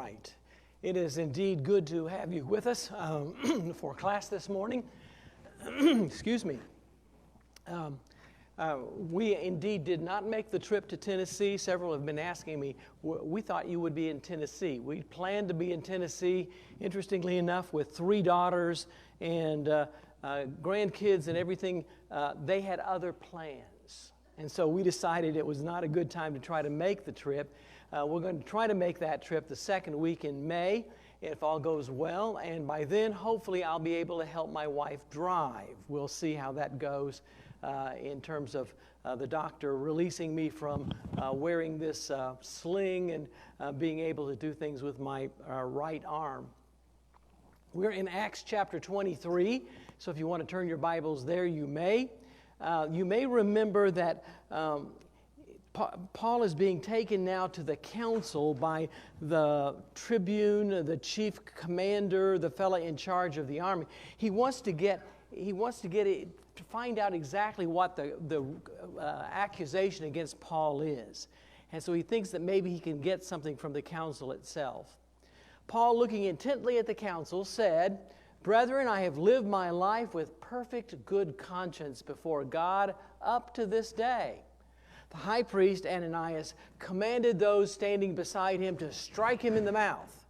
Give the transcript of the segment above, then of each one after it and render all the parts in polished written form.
right. It is indeed good to have you with us for class this morning. Excuse me. We indeed did not make the trip to Tennessee. Several have been asking me, we thought you would be in Tennessee. We planned to be in Tennessee, interestingly enough, with 3 daughters and grandkids and everything. They had other plans. And so we decided it was not a good time to try to make the trip. We're going to try to make that trip the second week in May, if all goes well. And by then, hopefully, I'll be able to help my wife drive. We'll see how that goes in terms of the doctor releasing me from wearing this sling and being able to do things with my right arm. We're in Acts chapter 23, so if you want to turn your Bibles there, you may. You may remember that Paul is being taken now to the council by the tribune, the chief commander, the fellow in charge of the army. He wants to find out exactly what the accusation against Paul is. And so he thinks that maybe he can get something from the council itself. Paul, looking intently at the council, said, "Brethren, I have lived my life with perfect good conscience before God up to this day." The high priest, Ananias, commanded those standing beside him to strike him in the mouth.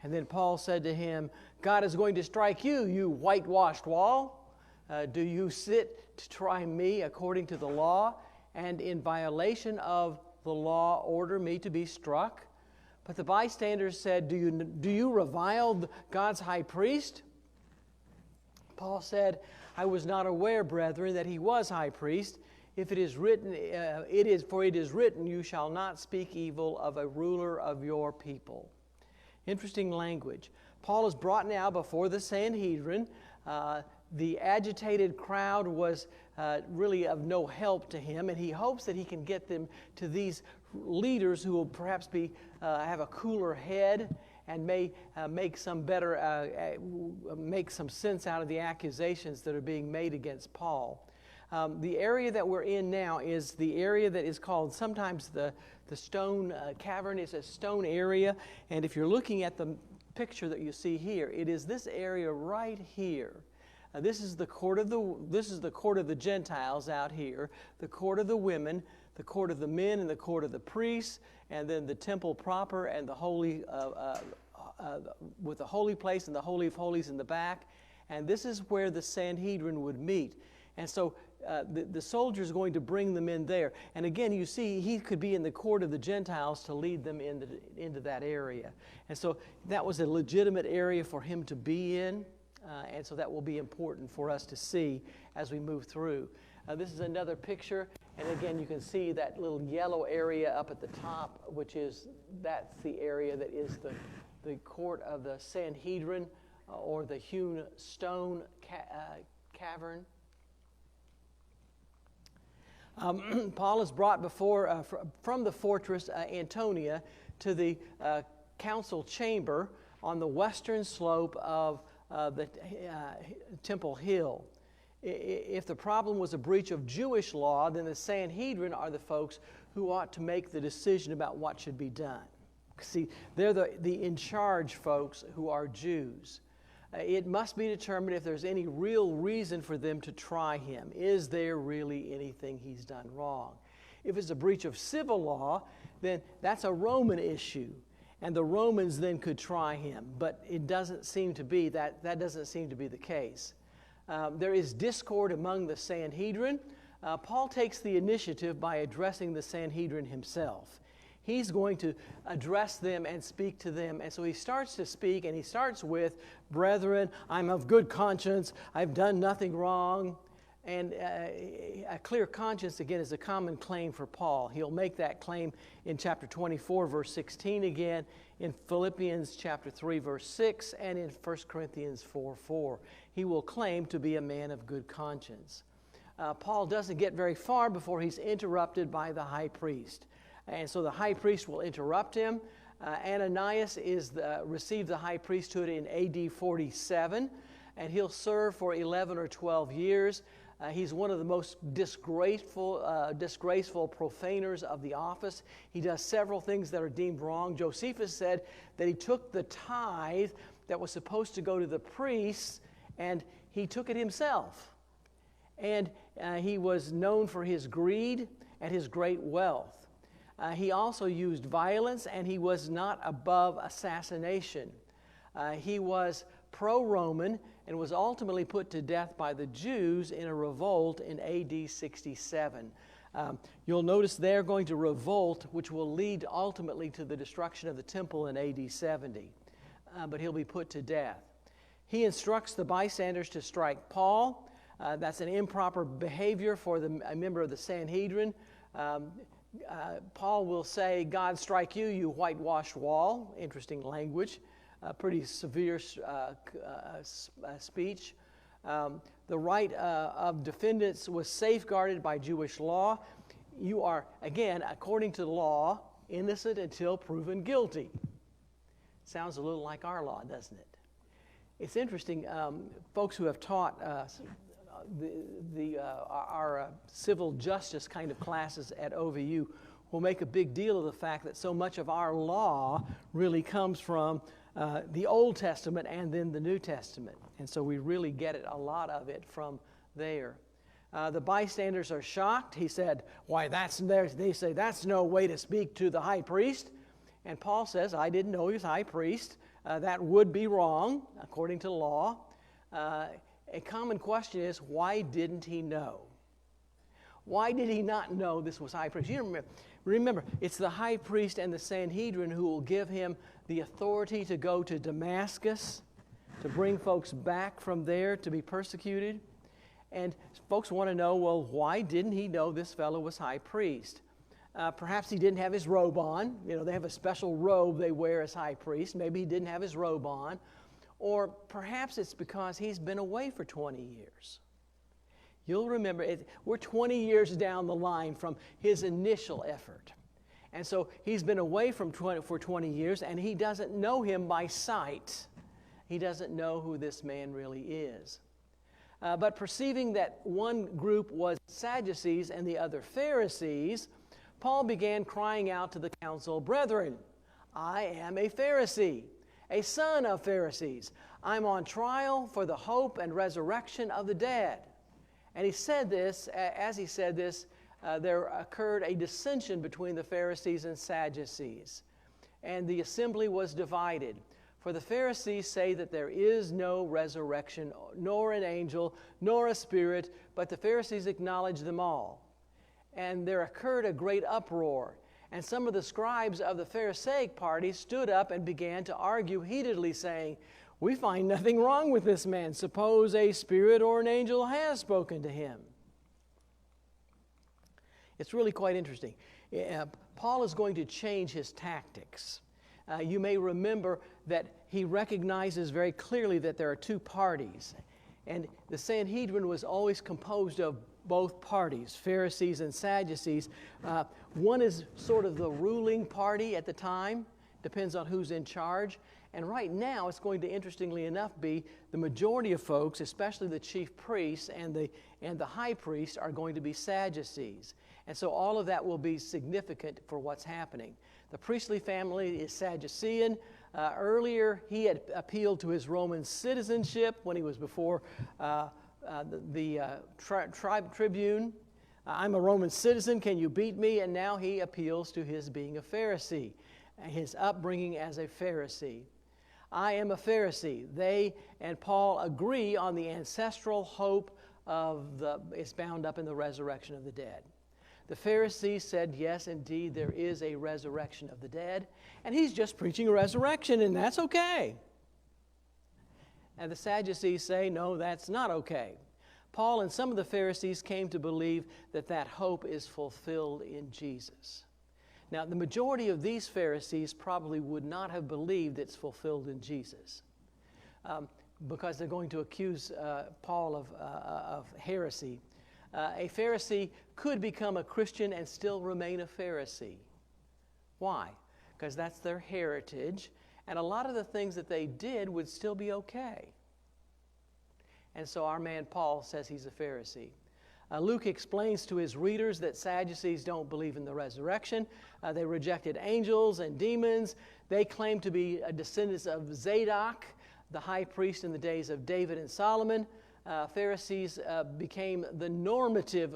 And then Paul said to him, "God is going to strike you, you whitewashed wall. Do you sit to try me according to the law, and in violation of the law order me to be struck?" But the bystanders said, Do you revile God's high priest?" Paul said, "I was not aware, brethren, that he was high priest. If it is written, it is written, you shall not speak evil of a ruler of your people." Interesting language. Paul is brought now before the Sanhedrin. The agitated crowd was really of no help to him, and he hopes that he can get them to these leaders who will perhaps have a cooler head and may make some sense out of the accusations that are being made against Paul. The area that we're in now is the area that is called sometimes the stone cavern. It's a stone area, and if you're looking at the picture that you see here, it is this area right here. This is the court of the Gentiles out here, the court of the women, the court of the men, and the court of the priests, and then the temple proper and the holy with the holy place and the holy of holies in the back. And this is where the Sanhedrin would meet. And so the soldier is going to bring them in there. And again, you see, he could be in the court of the Gentiles to lead them into that area. And so that was a legitimate area for him to be in. And so that will be important for us to see as we move through. This is another picture. And again, you can see that little yellow area up at the top, that's the area that is the court of the Sanhedrin, or the hewn stone cavern. Paul is brought from the fortress Antonia to the council chamber on the western slope of the Temple Hill. If the problem was a breach of Jewish law, then the Sanhedrin are the folks who ought to make the decision about what should be done. See, they're the in-charge folks who are Jews. It must be determined if there's any real reason for them to try him. Is there really anything he's done wrong? If it's a breach of civil law, then that's a Roman issue, and the Romans then could try him. But it doesn't seem to be that doesn't seem to be the case. There is discord among the Sanhedrin. Paul takes the initiative by addressing the Sanhedrin himself. He's going to address them and speak to them. And so he starts to speak, and he starts with, "Brethren, I'm of good conscience. I've done nothing wrong." And a clear conscience, again, is a common claim for Paul. He'll make that claim in chapter 24, verse 16 again, in Philippians chapter 3, verse 6, and in 1 Corinthians 4:4. He will claim to be a man of good conscience. Paul doesn't get very far before he's interrupted by the high priest. And so the high priest will interrupt him. Ananias received the high priesthood in AD 47, and he'll serve for 11 or 12 years. He's one of the most disgraceful profaners of the office. He does several things that are deemed wrong. Josephus said that he took the tithe that was supposed to go to the priests, and he took it himself. And he was known for his greed and his great wealth. He also used violence, and he was not above assassination. He was pro-Roman and was ultimately put to death by the Jews in a revolt in AD 67. You'll notice they're going to revolt, which will lead ultimately to the destruction of the temple in AD 70. But he'll be put to death. He instructs the bystanders to strike Paul. That's an improper behavior for a member of the Sanhedrin. Paul will say, "God strike you, you whitewashed wall." Interesting language. Pretty severe speech. The right of defendants was safeguarded by Jewish law. You are, again, according to the law, innocent until proven guilty. Sounds a little like our law, doesn't it? It's interesting, folks who have taught our civil justice kind of classes at OVU will make a big deal of the fact that so much of our law really comes from the Old Testament and then the New Testament. And so we really get a lot of it from there. The bystanders are shocked. He said, "Why, they say that's no way to speak to the high priest." And Paul says, "I didn't know he was high priest. That would be wrong, according to law." A common question is, why didn't he know? Why did he not know this was high priest? You remember, it's the high priest and the Sanhedrin who will give him the authority to go to Damascus, to bring folks back from there to be persecuted. And folks want to know, well, why didn't he know this fellow was high priest? Perhaps he didn't have his robe on. You know, they have a special robe they wear as high priest. Maybe he didn't have his robe on. Or perhaps it's because he's been away for 20 years. You'll remember, we're 20 years down the line from his initial effort. And so he's been away for 20 years, and he doesn't know him by sight. He doesn't know who this man really is. But perceiving that one group was Sadducees and the other Pharisees, Paul began crying out to the council, "Brethren, I am a Pharisee, a son of Pharisees. I'm on trial for the hope and resurrection of the dead." And he said this, as he said this, there occurred a dissension between the Pharisees and Sadducees. And the assembly was divided. For the Pharisees say that there is no resurrection, nor an angel, nor a spirit, but the Pharisees acknowledge them all. And there occurred a great uproar. And some of the scribes of the Pharisaic party stood up and began to argue heatedly, saying, "We find nothing wrong with this man. Suppose a spirit or an angel has spoken to him." It's really quite interesting. Paul is going to change his tactics. You may remember that he recognizes very clearly that there are two parties. And the Sanhedrin was always composed of both parties, Pharisees and Sadducees. One is sort of the ruling party at the time, depends on who's in charge. And right now, it's going to, interestingly enough, be the majority of folks, especially the chief priests and the high priest, are going to be Sadducees. And so all of that will be significant for what's happening. The priestly family is Sadducean. Earlier, he had appealed to his Roman citizenship when he was before the tribune. "I'm a Roman citizen, can you beat me?" And now he appeals to his being a Pharisee, his upbringing as a Pharisee. "I am a Pharisee." They and Paul agree on the ancestral hope is bound up in the resurrection of the dead. The Pharisees said, yes, indeed, there is a resurrection of the dead, and he's just preaching a resurrection, and that's okay. And the Sadducees say, no, that's not okay. Paul and some of the Pharisees came to believe that that hope is fulfilled in Jesus. Now, the majority of these Pharisees probably would not have believed it's fulfilled in Jesus because they're going to accuse Paul of heresy. A Pharisee could become a Christian and still remain a Pharisee. Why? Because that's their heritage, and a lot of the things that they did would still be okay. And so our man Paul says he's a Pharisee. Luke explains to his readers that Sadducees don't believe in the resurrection. They rejected angels and demons. They claim to be descendants of Zadok, the high priest in the days of David and Solomon. Pharisees became the normative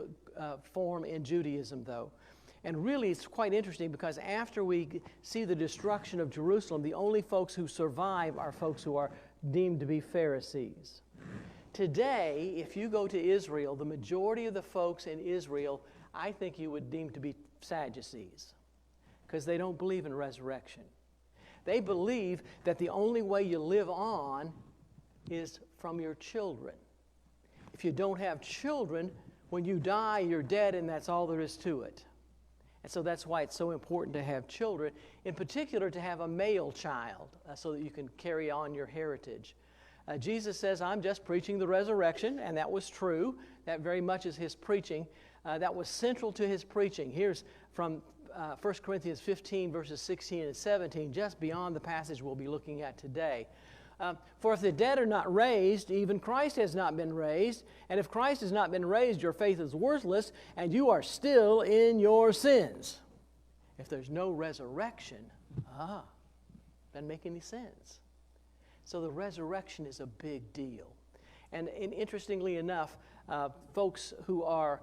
form in Judaism, though. And really, it's quite interesting because after we see the destruction of Jerusalem, the only folks who survive are folks who are deemed to be Pharisees. Today, if you go to Israel, the majority of the folks in Israel, I think you would deem to be Sadducees because they don't believe in resurrection. They believe that the only way you live on is from your children. If you don't have children, when you die, you're dead, and that's all there is to it. And so that's why it's so important to have children, in particular to have a male child, so that you can carry on your heritage. Jesus says, I'm just preaching the resurrection, and that was true. That very much is his preaching. That was central to his preaching. Here's from 1 Corinthians 15, verses 16 and 17, just beyond the passage we'll be looking at today. For if the dead are not raised, even Christ has not been raised. And if Christ has not been raised, your faith is worthless, and you are still in your sins. If there's no resurrection, doesn't make any sense. So the resurrection is a big deal. And interestingly enough, folks who are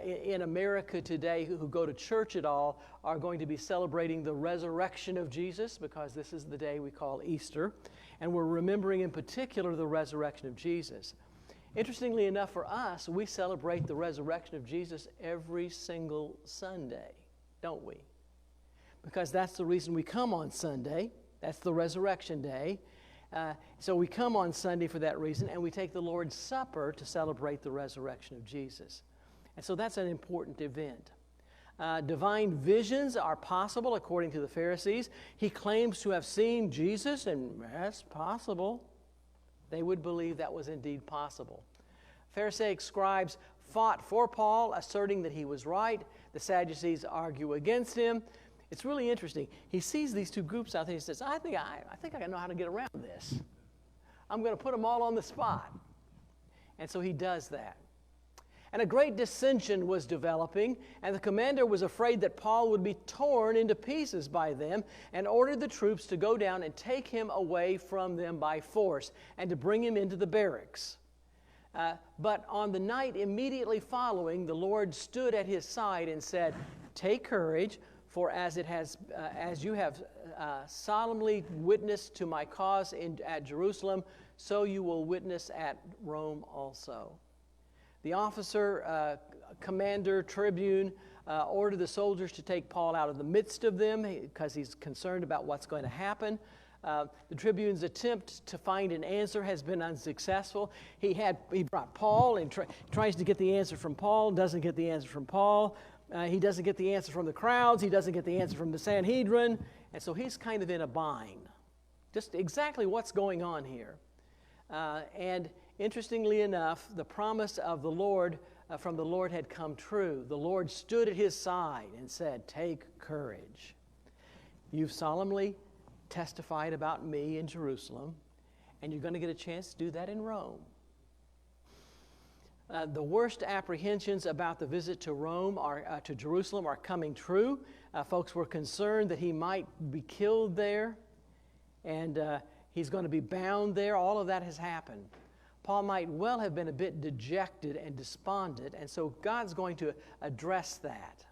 in America today who go to church at all are going to be celebrating the resurrection of Jesus, because this is the day we call Easter. And we're remembering in particular the resurrection of Jesus. Interestingly enough, for us, we celebrate the resurrection of Jesus every single Sunday, don't we? Because that's the reason we come on Sunday. That's the resurrection day. So we come on Sunday for that reason, and we take the Lord's Supper to celebrate the resurrection of Jesus. And so that's an important event. Divine visions are possible according to the Pharisees. He claims to have seen Jesus, and that's possible. They would believe that was indeed possible. Pharisaic scribes fought for Paul, asserting that he was right. The Sadducees argue against him. It's really interesting. He sees these two groups out there. He says, I think I know how to get around this. I'm going to put them all on the spot. And so he does that. And a great dissension was developing, and the commander was afraid that Paul would be torn into pieces by them, and ordered the troops to go down and take him away from them by force and to bring him into the barracks. But on the night immediately following, the Lord stood at his side and said, "Take courage, for as you have solemnly witnessed to my cause at Jerusalem, so you will witness at Rome also." The officer, commander, tribune, ordered the soldiers to take Paul out of the midst of them because he's concerned about what's going to happen. The tribune's attempt to find an answer has been unsuccessful. He brought Paul and tries to get the answer from Paul, doesn't get the answer from Paul. He doesn't get the answer from the crowds. He doesn't get the answer from the Sanhedrin. And so he's kind of in a bind. Just exactly what's going on here. And interestingly enough, the promise of the Lord, from the Lord had come true. The Lord stood at his side and said, "Take courage. You've solemnly testified about me in Jerusalem, and you're going to get a chance to do that in Rome." The worst apprehensions about the visit to Rome to Jerusalem are coming true. Folks were concerned that he might be killed there, and he's going to be bound there. All of that has happened. Paul might well have been a bit dejected and despondent, and so God's going to address that.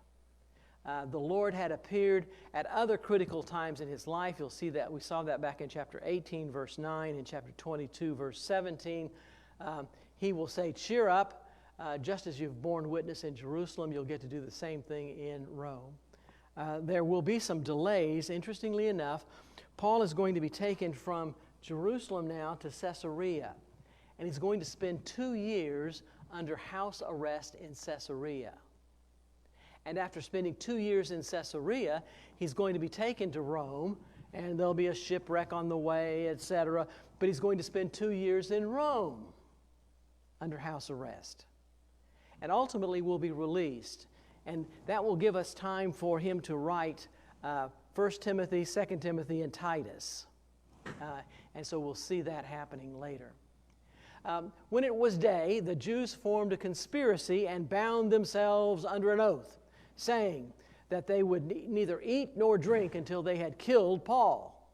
The Lord had appeared at other critical times in his life. You'll see that. We saw that back in chapter 18, verse 9, and chapter 22, verse 17. He will say, "Cheer up, just as you've borne witness in Jerusalem, you'll get to do the same thing in Rome." There will be some delays. Interestingly enough, Paul is going to be taken from Jerusalem now to Caesarea, and he's going to spend 2 years under house arrest in Caesarea. And after spending 2 years in Caesarea, he's going to be taken to Rome, and there'll be a shipwreck on the way, etc. But he's going to spend 2 years in Rome under house arrest. And ultimately will be released. And that will give us time for him to write 1 Timothy, 2 Timothy, and Titus. And so we'll see that happening later. When it was day, the Jews formed a conspiracy and bound themselves under an oath, saying that they would neither eat nor drink until they had killed Paul.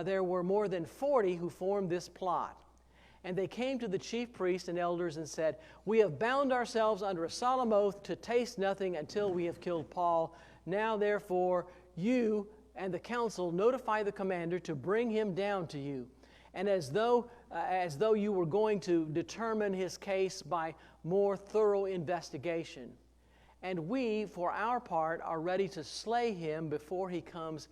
There were more than 40 who formed this plot. And they came to the chief priests and elders and said, "We have bound ourselves under a solemn oath to taste nothing until we have killed Paul. Now, therefore, you and the council notify the commander to bring him down to you, and as though you were going to determine his case by more thorough investigation. And we, for our part, are ready to slay him before he comes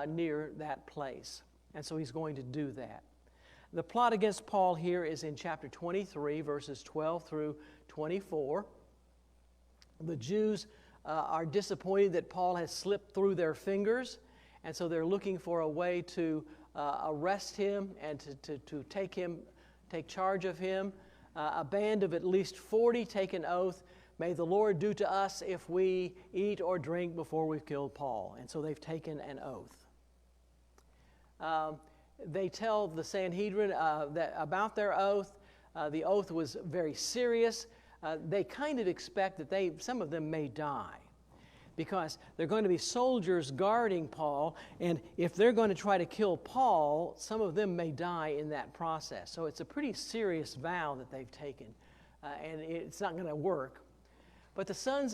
near that place." And so he's going to do that. The plot against Paul here is in chapter 23, verses 12 through 24. The Jews are disappointed that Paul has slipped through their fingers, and so they're looking for a way to arrest him and to take charge of him. A band of at least 40 take an oath, "May the Lord do to us if we eat or drink before we've killed Paul." And so they've taken an oath. They tell the Sanhedrin about their oath. The oath was very serious. They kind of expect that some of them may die, because they're going to be soldiers guarding Paul, and if they're going to try to kill Paul, some of them may die in that process. So it's a pretty serious vow that they've taken, and it's not going to work. But the son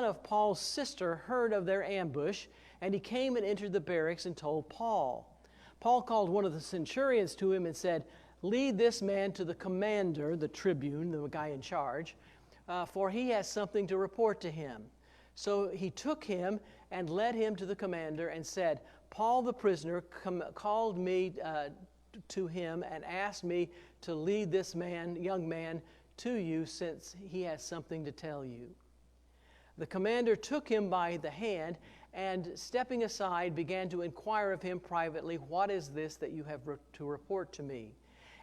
of Paul's sister heard of their ambush, and he came and entered the barracks and told Paul. Paul called one of the centurions to him and said, "Lead this man to the commander," the tribune, the guy in charge, "for he has something to report to him." So he took him and led him to the commander and said, "Paul the prisoner called me to him and asked me to lead this young man to you, since he has something to tell you." The commander took him by the hand and, stepping aside, began to inquire of him privately, "What is this that you have to report to me?"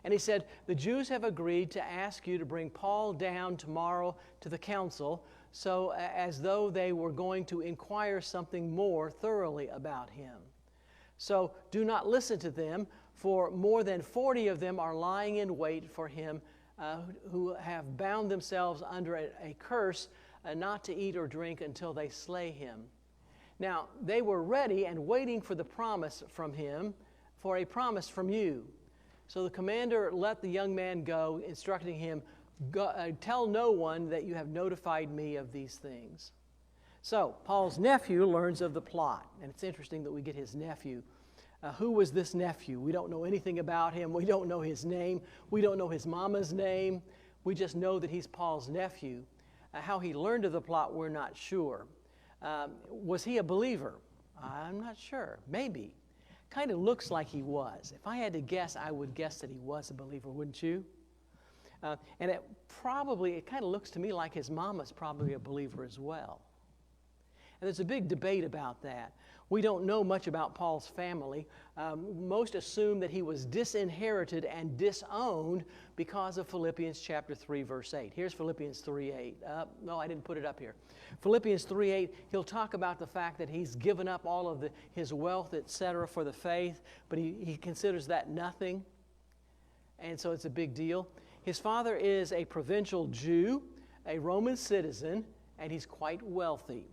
And he said, "The Jews have agreed to ask you to bring Paul down tomorrow to the council, so as though they were going to inquire something more thoroughly about him. So do not listen to them, for more than 40 of them are lying in wait for him, who have bound themselves under a curse not to eat or drink until they slay him." Now, they were ready and waiting for the promise from him, for a promise from you. So the commander let the young man go, instructing him, "Tell no one that you have notified me of these things." So Paul's nephew learns of the plot, and it's interesting that we get his nephew. Who was this nephew? We don't know anything about him. We don't know his name. We don't know his mama's name. We just know that he's Paul's nephew. How he learned of the plot, we're not sure. Was he a believer? I'm not sure. Maybe. Kind of looks like he was. If I had to guess, I would guess that he was a believer, wouldn't you? And it kind of looks to me like his mama's probably a believer as well. And there's a big debate about that. We don't know much about Paul's family. Most assume that he was disinherited and disowned because of Philippians chapter 3, verse 8. Here's Philippians 3:8. No, I didn't put it up here. Philippians 3:8, he'll talk about the fact that he's given up all of his wealth, etc., for the faith, but he considers that nothing. And so it's a big deal. His father is a provincial Jew, a Roman citizen, and he's quite wealthy.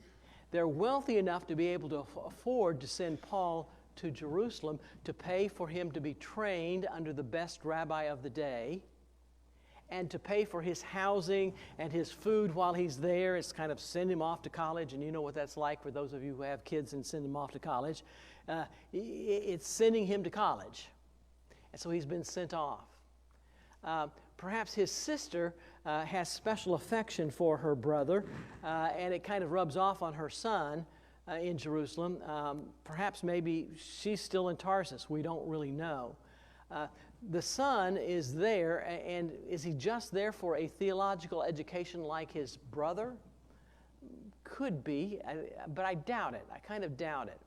They're wealthy enough to be able to afford to send Paul to Jerusalem to pay for him to be trained under the best rabbi of the day, and to pay for his housing and his food while he's there. It's kind of send him off to college, and you know what that's like for those of you who have kids and send them off to college. It's sending him to college. And so he's been sent off. Perhaps his sister has special affection for her brother, and it kind of rubs off on her son in Jerusalem. Perhaps maybe she's still in Tarsus. We don't really know. The son is there, and is he just there for a theological education like his brother? Could be, but I doubt it. I kind of doubt it.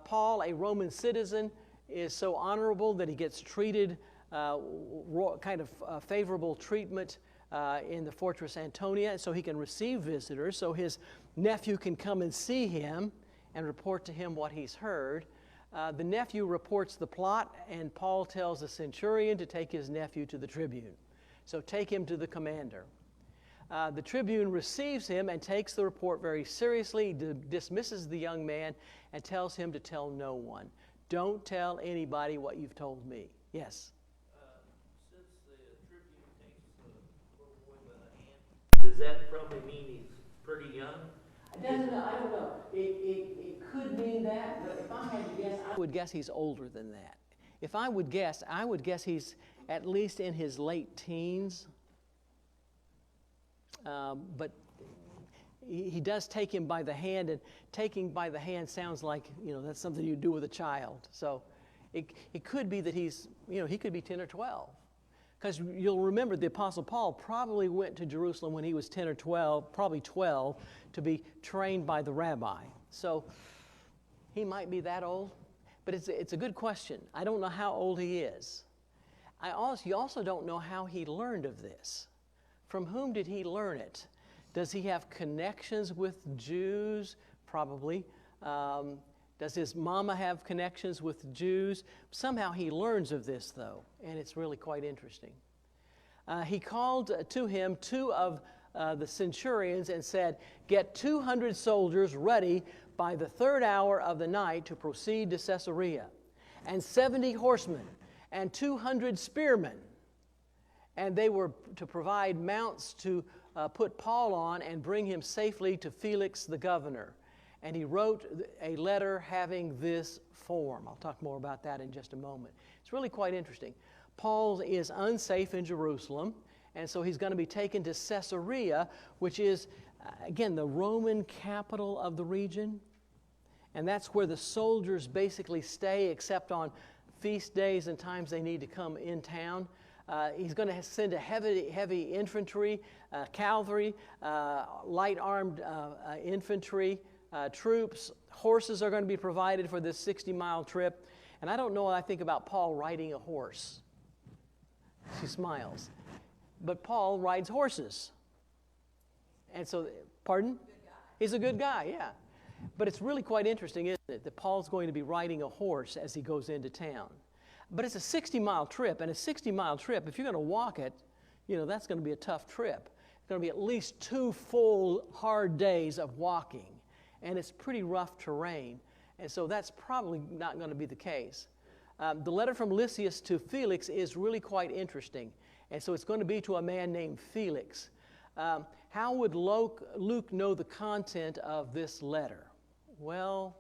Paul, a Roman citizen, is so honorable that he gets treated favorable treatment in the fortress Antonia, so he can receive visitors, so his nephew can come and see him and report to him what he's heard. The nephew reports the plot, and Paul tells the centurion to take his nephew to the tribune. So take him to the commander. The tribune receives him and takes the report very seriously, dismisses the young man, and tells him to tell no one. Don't tell anybody what you've told me. Yes? Since the tribune takes the little boy by the hand, does that probably mean he's pretty young? I don't know. It could mean that, but if I had to guess, I would guess he's older than that. If I would guess he's at least in his late teens. But he does take him by the hand, and taking by the hand sounds like, that's something you do with a child. So it could be that he could be 10 or 12. Because you'll remember the Apostle Paul probably went to Jerusalem when he was 10 or 12, probably 12, to be trained by the rabbi. So he might be that old, but it's a good question. I don't know how old he is. You also don't know how he learned of this. From whom did he learn it? Does he have connections with Jews? Probably. Does his mama have connections with Jews? Somehow he learns of this, though, and it's really quite interesting. He called to him two of the centurions and said, "Get 200 soldiers ready by the third hour of the night to proceed to Caesarea, and 70 horsemen, and 200 spearmen." And they were to provide mounts to put Paul on and bring him safely to Felix the governor. And he wrote a letter having this form. I'll talk more about that in just a moment. It's really quite interesting. Paul is unsafe in Jerusalem, and so he's going to be taken to Caesarea, which is, again, the Roman capital of the region. And that's where the soldiers basically stay, except on feast days and times they need to come in town. He's going to send a heavy infantry, cavalry, light armed infantry, troops. Horses are going to be provided for this 60-mile trip. And I don't know what I think about Paul riding a horse. She smiles. But Paul rides horses. And so, pardon? He's a good guy, yeah. But it's really quite interesting, isn't it, that Paul's going to be riding a horse as he goes into town. But it's a 60-mile trip, and a 60-mile trip, if you're going to walk it, that's going to be a tough trip. It's going to be at least 2 full, hard days of walking, and it's pretty rough terrain, and so that's probably not going to be the case. The letter from Lysias to Felix is really quite interesting, and so it's going to be to a man named Felix. How would Luke know the content of this letter? Well,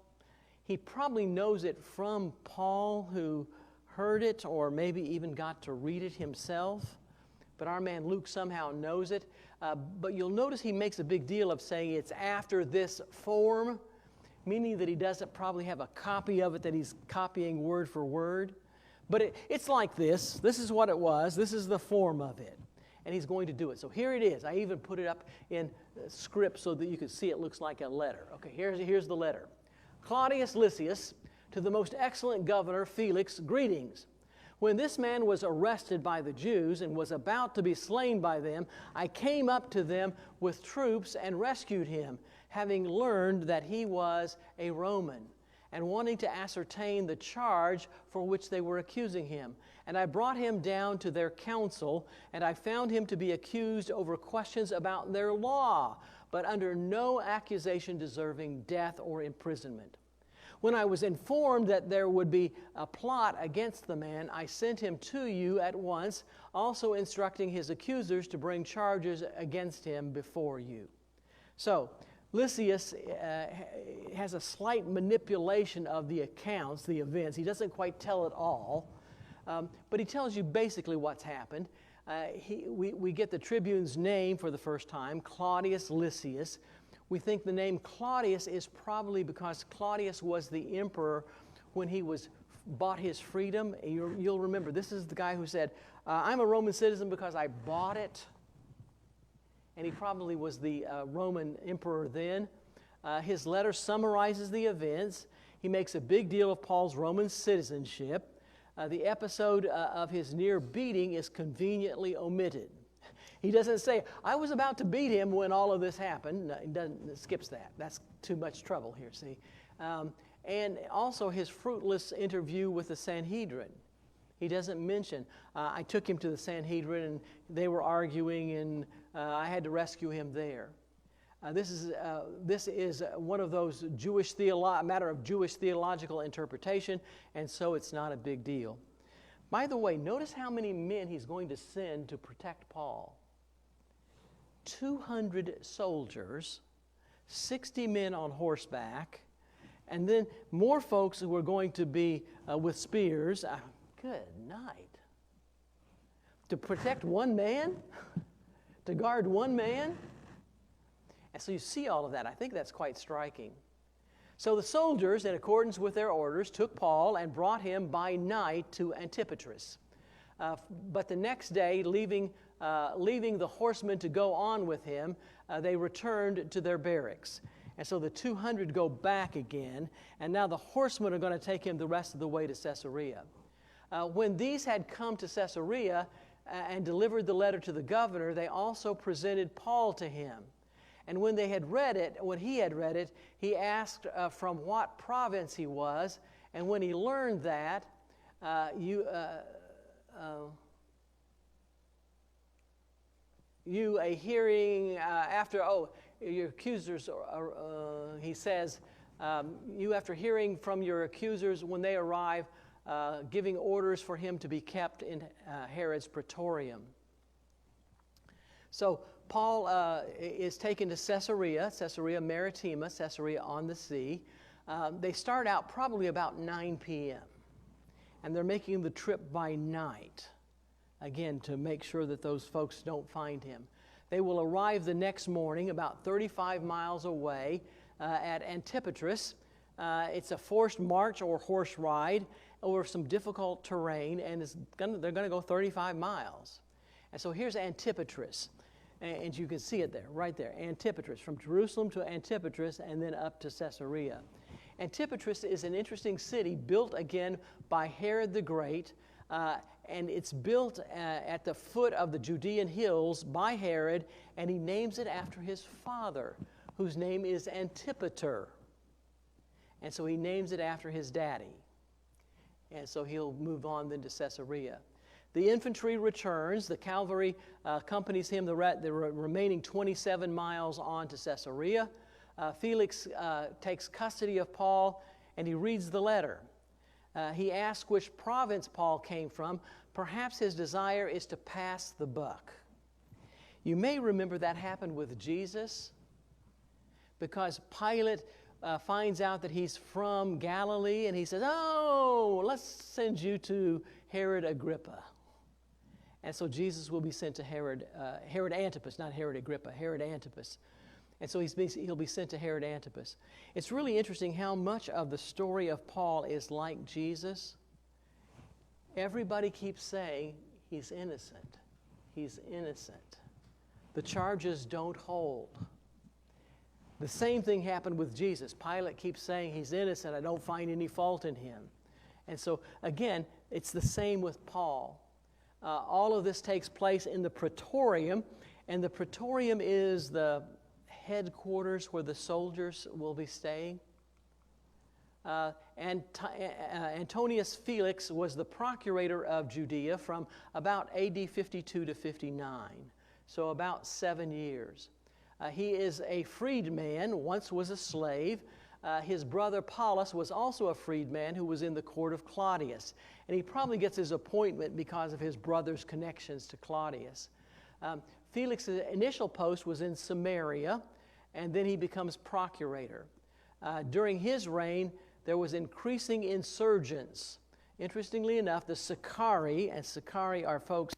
he probably knows it from Paul, who heard it or maybe even got to read it himself. But our man Luke somehow knows it. But you'll notice he makes a big deal of saying it's after this form, meaning that he doesn't probably have a copy of it that he's copying word for word. But it's like this. This is what it was. This is the form of it. And he's going to do it. So here it is. I even put it up in script so that you can see it looks like a letter. Okay, here's the letter. Claudius Lysias, to the most excellent governor Felix, greetings. When this man was arrested by the Jews and was about to be slain by them, I came up to them with troops and rescued him, having learned that he was a Roman, and wanting to ascertain the charge for which they were accusing him. And I brought him down to their council, and I found him to be accused over questions about their law, but under no accusation deserving death or imprisonment. When I was informed that there would be a plot against the man, I sent him to you at once, also instructing his accusers to bring charges against him before you. So, Lysias has a slight manipulation of the accounts, the events. He doesn't quite tell it all, but he tells you basically what's happened. We get the tribune's name for the first time, Claudius Lysias. We think the name Claudius is probably because Claudius was the emperor when he bought his freedom. You'll remember, this is the guy who said, I'm a Roman citizen because I bought it. And he probably was the Roman emperor then. His letter summarizes the events. He makes a big deal of Paul's Roman citizenship. The episode of his near beating is conveniently omitted. He doesn't say, I was about to beat him when all of this happened. No, he skips that. That's too much trouble here, see. and also his fruitless interview with the Sanhedrin. He doesn't mention, I took him to the Sanhedrin and they were arguing and I had to rescue him there. This is one of those matter of Jewish theological interpretation, and so it's not a big deal. By the way, notice how many men he's going to send to protect Paul. 200 soldiers, 60 men on horseback, and then more folks who are going to be with spears. Good night. To protect one man? To guard one man? And so you see all of that. I think that's quite striking. So the soldiers, in accordance with their orders, took Paul and brought him by night to Antipatris. But the next day, leaving the horsemen to go on with him, they returned to their barracks. And so the 200 go back again, and now the horsemen are going to take him the rest of the way to Caesarea. When these had come to Caesarea and delivered the letter to the governor, they also presented Paul to him. And when he had read it, he asked from what province he was. And when he learned that, you a hearing after, your accusers, he says, you after hearing from your accusers when they arrive, giving orders for him to be kept in Herod's praetorium. So Paul is taken to Caesarea Maritima, Caesarea on the sea. They start out probably about 9 p.m. And they're making the trip by night, again, to make sure that those folks don't find him. They will arrive the next morning about 35 miles away at Antipatris. It's a forced march or horse ride over some difficult terrain, and they're going to go 35 miles. And so here's Antipatris. And you can see it there, right there, Antipatris, from Jerusalem to Antipatris and then up to Caesarea. Antipatris is an interesting city built again by Herod the Great, and it's built at the foot of the Judean hills by Herod, and he names it after his father, whose name is Antipater. And so he names it after his daddy. And so he'll move on then to Caesarea. The infantry returns. The cavalry accompanies him the remaining 27 miles on to Caesarea. Felix takes custody of Paul, and he reads the letter. He asks which province Paul came from. Perhaps his desire is to pass the buck. You may remember that happened with Jesus, because Pilate finds out that he's from Galilee, and he says, let's send you to Herod Agrippa. And so Jesus will be sent to Herod Antipas, not Herod Agrippa, Herod Antipas. And so he'll be sent to Herod Antipas. It's really interesting how much of the story of Paul is like Jesus. Everybody keeps saying he's innocent. He's innocent. The charges don't hold. The same thing happened with Jesus. Pilate keeps saying he's innocent. I don't find any fault in him. And so, again, it's the same with Paul. All of this takes place in the Praetorium, and the Praetorium is the headquarters where the soldiers will be staying. Antonius Felix was the procurator of Judea from about AD 52 to 59, so about 7 years. He is a freedman, once was a slave. His brother Paulus was also a freedman who was in the court of Claudius. And he probably gets his appointment because of his brother's connections to Claudius. Felix's initial post was in Samaria, and then he becomes procurator. During his reign, there was increasing insurgents. Interestingly enough, the Sicarii, and Sicarii are folks,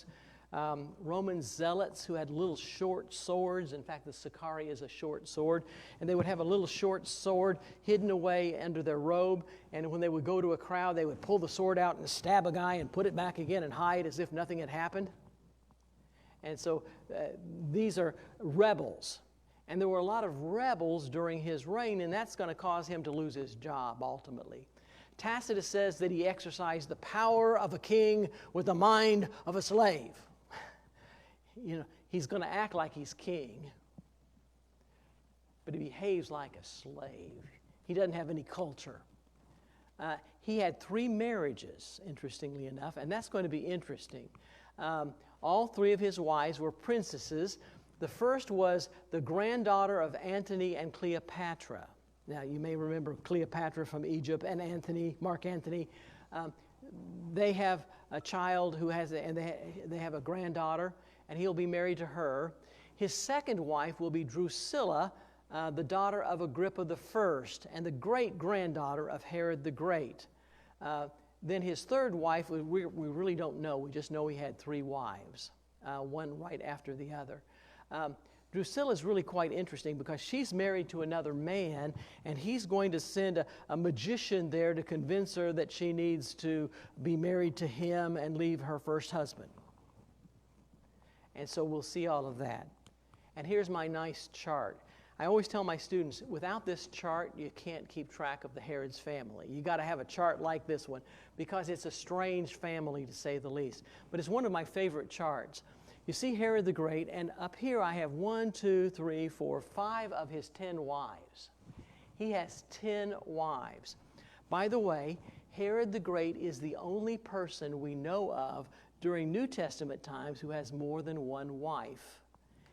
Roman zealots who had little short swords. In fact, the Sicarii is a short sword. And they would have a little short sword hidden away under their robe. And when they would go to a crowd, they would pull the sword out and stab a guy and put it back again and hide as if nothing had happened. And so these are rebels. And there were a lot of rebels during his reign, and that's going to cause him to lose his job ultimately. Tacitus says that he exercised the power of a king with the mind of a slave. He's going to act like he's king, but he behaves like a slave. He doesn't have any culture. He had 3 marriages, interestingly enough, and that's going to be interesting. All 3 of his wives were princesses. The first was the granddaughter of Antony and Cleopatra. Now, you may remember Cleopatra from Egypt and Antony, Mark Antony. They have a child who has, and they have a granddaughter, and he'll be married to her. His second wife will be Drusilla, the daughter of Agrippa I, and the great-granddaughter of Herod the Great. Then his third wife, we really don't know. We just know he had 3 wives, one right after the other. Drusilla is really quite interesting because she's married to another man, and he's going to send a magician there to convince her that she needs to be married to him and leave her first husband. And so we'll see all of that. And here's my nice chart. I always tell my students, without this chart, you can't keep track of the Herod's family. You got to have a chart like this one because it's a strange family, to say the least. But it's one of my favorite charts. You see Herod the Great, and up here I have 1, 2, 3, 4, 5 of his 10 wives. He has 10 wives. By the way, Herod the Great is the only person we know of during New Testament times who has more than 1 wife.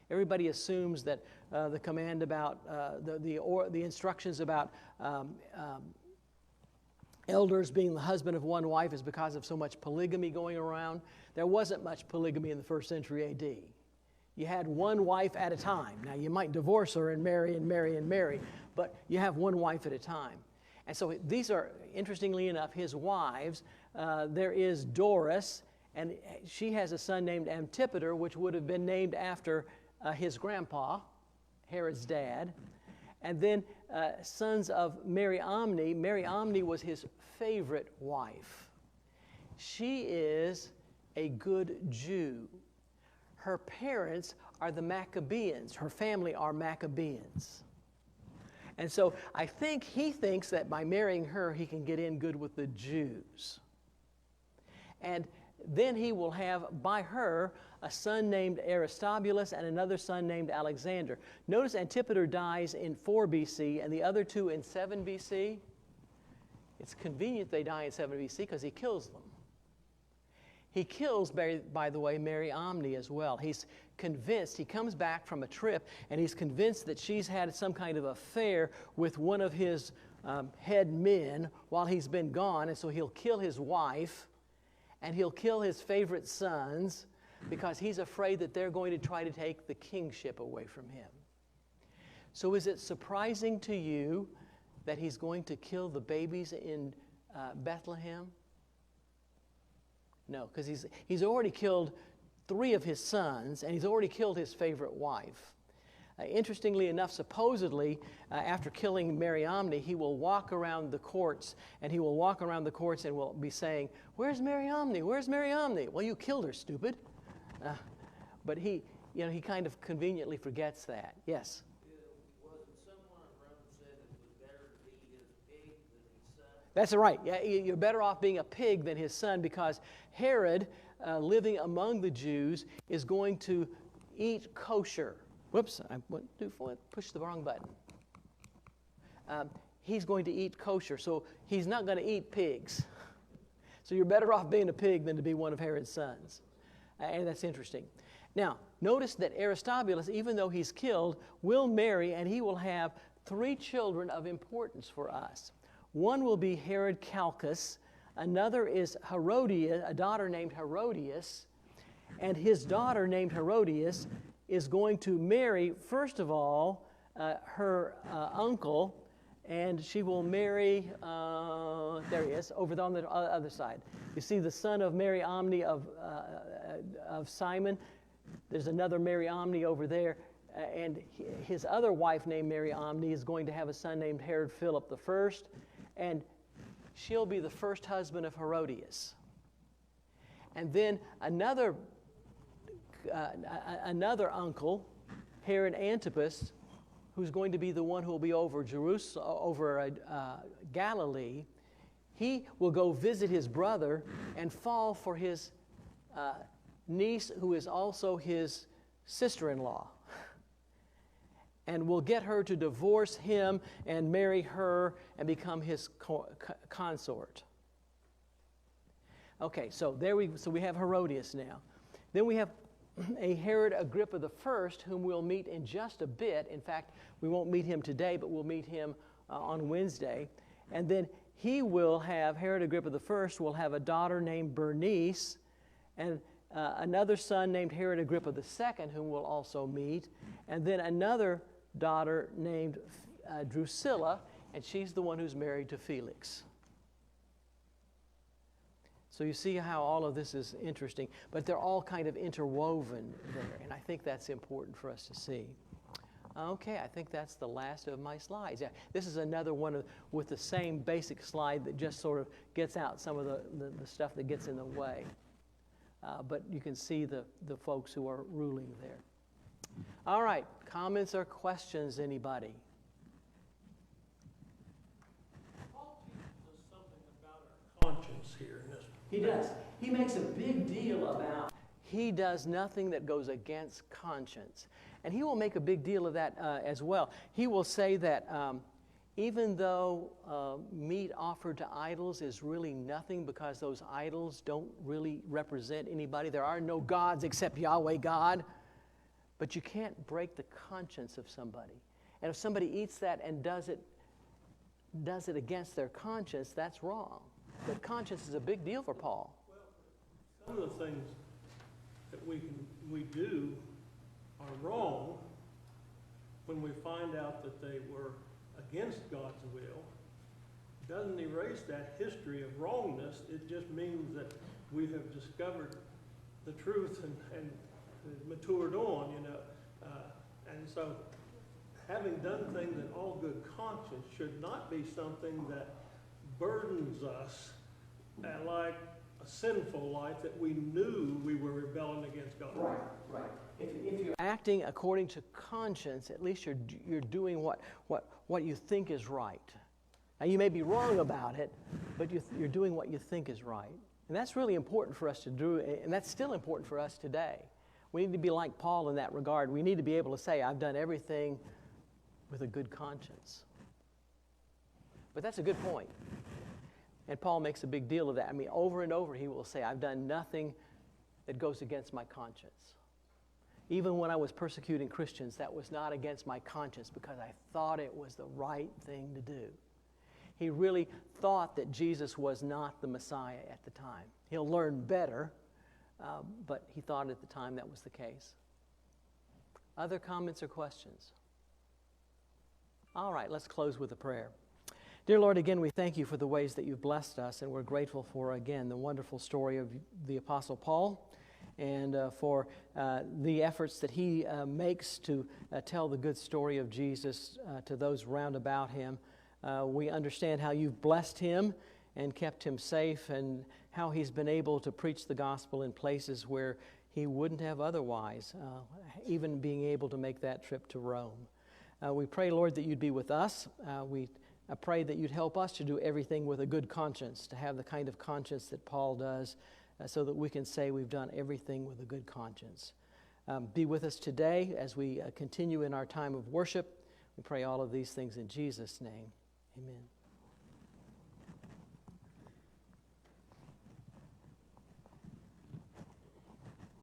Everybody assumes that the command about, the instructions about elders being the husband of 1 wife is because of so much polygamy going around. There wasn't much polygamy in the 1st century A.D. You had 1 wife at a time. Now, you might divorce her and marry and marry and marry, but you have 1 wife at a time. And so these are, interestingly enough, his wives. There is Doris, and she has a son named Antipater, which would have been named after his grandpa, Herod's dad. And then sons of Mariamne. Mariamne was his favorite wife. She is a good Jew. Her parents are the Maccabees. Her family are Maccabees. And so I think he thinks that by marrying her, he can get in good with the Jews. And then he will have, by her, a son named Aristobulus and another son named Alexander. Notice Antipater dies in 4 B.C. and the other 2 in 7 B.C. It's convenient they die in 7 B.C. because he kills them. He kills, by the way, Mariamne as well. He's convinced, he comes back from a trip, and he's convinced that she's had some kind of affair with one of his head men while he's been gone, and so he'll kill his wife, and he'll kill his favorite sons, because he's afraid that they're going to try to take the kingship away from him. So is it surprising to you that he's going to kill the babies in Bethlehem? No, because he's already killed 3 of his sons, and he's already killed his favorite wife. Interestingly enough, supposedly, after killing Mariamne, he will walk around the courts, and will be saying, "Where's Mariamne? Where's Mariamne?" Well, you killed her, stupid. But he kind of conveniently forgets that. Yes? Wasn't someone around said it was better to be his pig than his son? That's right. Yeah, you're better off being a pig than his son, because Herod, living among the Jews, is going to eat kosher. Whoops, I pushed the wrong button. He's going to eat kosher, so he's not going to eat pigs. So you're better off being a pig than to be one of Herod's sons. And that's interesting. Now, notice that Aristobulus, even though he's killed, will marry, and he will have 3 children of importance for us. One will be Herod Chalcus. Another is Herodias, a daughter named Herodias. And his daughter named Herodias is going to marry, first of all, her uncle, and she will marry, there he is, over on the other side. You see the son of Mariamne of Simon. There's another Mariamne over there, and his other wife named Mariamne is going to have a son named Herod Philip I, and she'll be the first husband of Herodias. And then another uncle, Herod Antipas, who's going to be the one who will be over Galilee, he will go visit his brother and fall for his niece, who is also his sister-in-law. and will get her to divorce him and marry her and become his consort. Okay, so we have Herodias now. Then we have a Herod Agrippa I, whom we'll meet in just a bit. In fact, we won't meet him today, but we'll meet him on Wednesday. And then Herod Agrippa I will have a daughter named Bernice, and another son named Herod Agrippa II, whom we'll also meet, and then another daughter named Drusilla, and she's the one who's married to Felix. So you see how all of this is interesting, but they're all kind of interwoven there, and I think that's important for us to see. Okay, I think that's the last of my slides. Yeah, this is another one with the same basic slide that just sort of gets out some of the stuff that gets in the way. But you can see the folks who are ruling there. All right, comments or questions, anybody? Paul teaches us something about our conscience here in this. He does. He makes a big deal about he does nothing that goes against conscience. And he will make a big deal of that as well. He will say that even though meat offered to idols is really nothing because those idols don't really represent anybody. There are no gods except Yahweh God. But you can't break the conscience of somebody. And if somebody eats that and does it against their conscience, that's wrong. But conscience is a big deal for Paul. Well, some of the things that we do are wrong when we find out that they were against God's will. It doesn't erase that history of wrongness. It just means that we have discovered the truth and matured on, and so having done things in all good conscience should not be something that burdens us like a sinful life that we knew we were rebelling against God. Right. If you're acting according to conscience, at least you're doing what you think is right. Now you may be wrong about it, but you're doing what you think is right, and that's really important for us to do, and that's still important for us today. We need to be like Paul in that regard. We need to be able to say, I've done everything with a good conscience. But that's a good point. And Paul makes a big deal of that. I mean, over and over he will say, I've done nothing that goes against my conscience. Even when I was persecuting Christians, that was not against my conscience because I thought it was the right thing to do. He really thought that Jesus was not the Messiah at the time. He'll learn better. But he thought at the time that was the case. Other comments or questions? All right, let's close with a prayer. Dear Lord, again, we thank you for the ways that you've blessed us, and we're grateful for, again, the wonderful story of the Apostle Paul and for the efforts that he makes to tell the good story of Jesus to those round about him. We understand how you've blessed him and kept him safe, and how he's been able to preach the gospel in places where he wouldn't have otherwise, even being able to make that trip to Rome. We pray, Lord, that you'd be with us. I pray that you'd help us to do everything with a good conscience, to have the kind of conscience that Paul does, so that we can say we've done everything with a good conscience. Be with us today as we continue in our time of worship. We pray all of these things in Jesus' name. Amen.